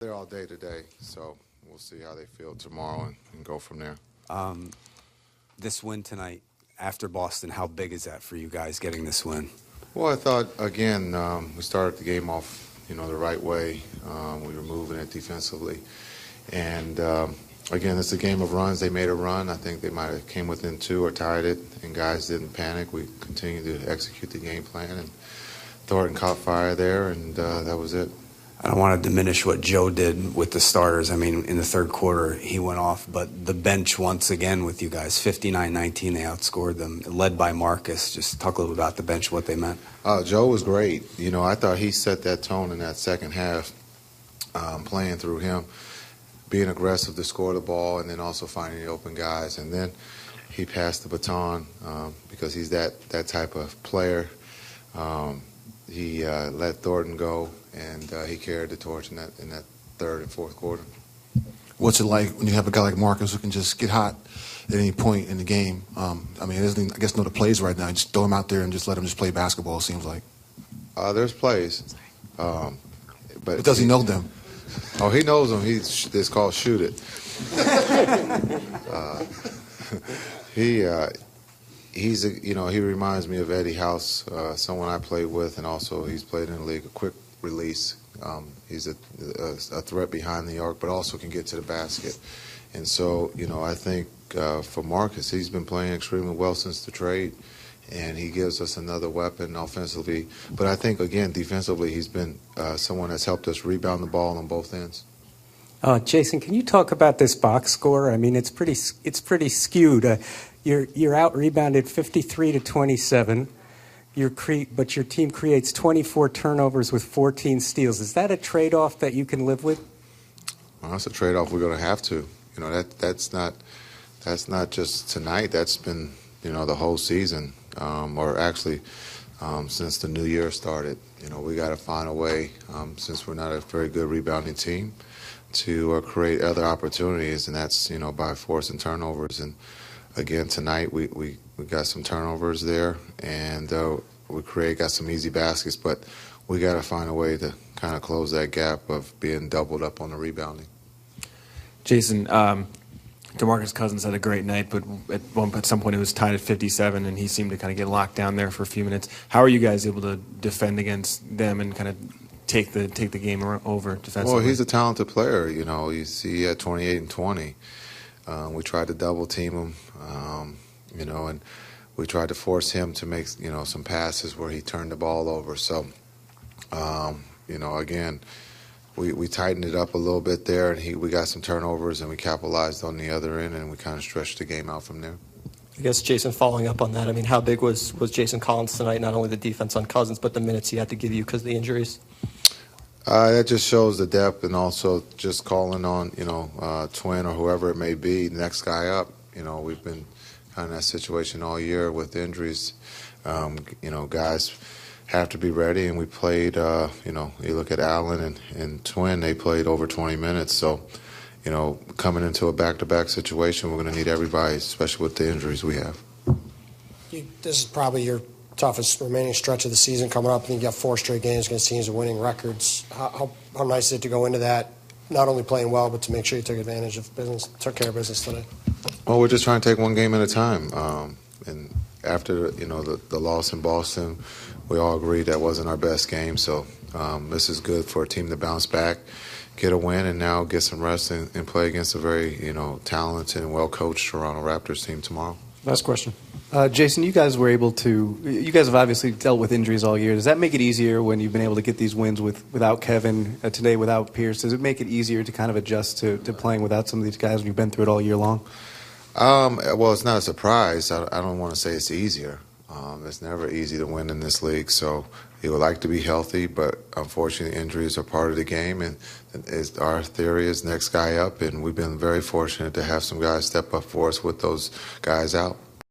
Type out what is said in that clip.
They're all day today, so we'll see how they feel tomorrow and go from there. This win tonight after Boston, how big is that for you guys getting this win? Well, I thought, again, we started the game off, the right way. We were moving it defensively. And, again, it's a game of runs. They made a run. I think they might have came within 2 or tied it, and guys didn't panic. We continued to execute the game plan, and Thornton caught fire there, and that was it. I don't want to diminish what Joe did with the starters. I mean, in the third quarter, he went off. But the bench, once again, with you guys, 59-19, they outscored them, led by Marcus. Just talk a little about the bench, what they meant. Joe was great. I thought he set that tone in that second half, playing through him, being aggressive to score the ball, and then also finding the open guys. And then he passed the baton because he's that type of player. He let Thornton go, and he carried the torch in that third and fourth quarter. What's it like when you have a guy like Marcus who can just get hot at any point in the game? I mean, he doesn't, I guess, know the plays right now. You just throw him out there and just let him just play basketball, it seems like. There's plays. But does he know them? Oh, he knows them. It's called shoot it. He reminds me of Eddie House, someone I played with, and also he's played in the league, a quick release. He's a threat behind the arc, but also can get to the basket. And so, I think for Marcus, he's been playing extremely well since the trade, and he gives us another weapon offensively. But I think, again, defensively, he's been someone that's helped us rebound the ball on both ends. Jason, can you talk about this box score? I mean, it's pretty skewed. You're out rebounded 53-27. But your team creates 24 turnovers with 14 steals. Is that a trade-off that you can live with? Well, that's a trade-off we're going to have to. That's not just tonight. That's been the whole season, or actually since the new year started. We got to find a way, since we're not a very good rebounding team, to create other opportunities, and that's by forcing turnovers. And again, tonight we got some turnovers there, and we got some easy baskets, but we got to find a way to kind of close that gap of being doubled up on the rebounding. Jason, DeMarcus Cousins had a great night, but at some point it was tied at 57, and he seemed to kind of get locked down there for a few minutes. How are you guys able to defend against them and kind of take the game over defensively? Well, he's a talented player. He had 28 and 20. We tried to double team him, and we tried to force him to make, some passes where he turned the ball over. So, again, we tightened it up a little bit there, and we got some turnovers, and we capitalized on the other end, and we kind of stretched the game out from there. I guess, Jason, following up on that, I mean, how big was Jason Collins tonight, not only the defense on Cousins, but the minutes he had to give you because of the injuries? That just shows the depth, and also just calling on, Twin or whoever it may be, next guy up. We've been kind of in that situation all year with injuries. Guys have to be ready, and we played, you look at Allen and Twin, they played over 20 minutes. So, coming into a back-to-back situation, we're going to need everybody, especially with the injuries we have. This is probably your toughest remaining stretch of the season coming up, and you got 4 straight games against teams with winning records. How nice is it to go into that, not only playing well, but to make sure you took advantage of business, took care of business today? Well, we're just trying to take one game at a time. And after the loss in Boston, we all agreed that wasn't our best game. So this is good for a team to bounce back, get a win, and now get some rest and play against a very talented and well-coached Toronto Raptors team tomorrow. Last question. Jason, you guys have obviously dealt with injuries all year. Does that make it easier when you've been able to get these wins without Kevin, today without Pierce? Does it make it easier to kind of adjust to playing without some of these guys when you've been through it all year long? Well, it's not a surprise. I don't want to say it's easier. It's never easy to win in this league, so he would like to be healthy, but unfortunately injuries are part of the game, and our theory is next guy up, and we've been very fortunate to have some guys step up for us with those guys out.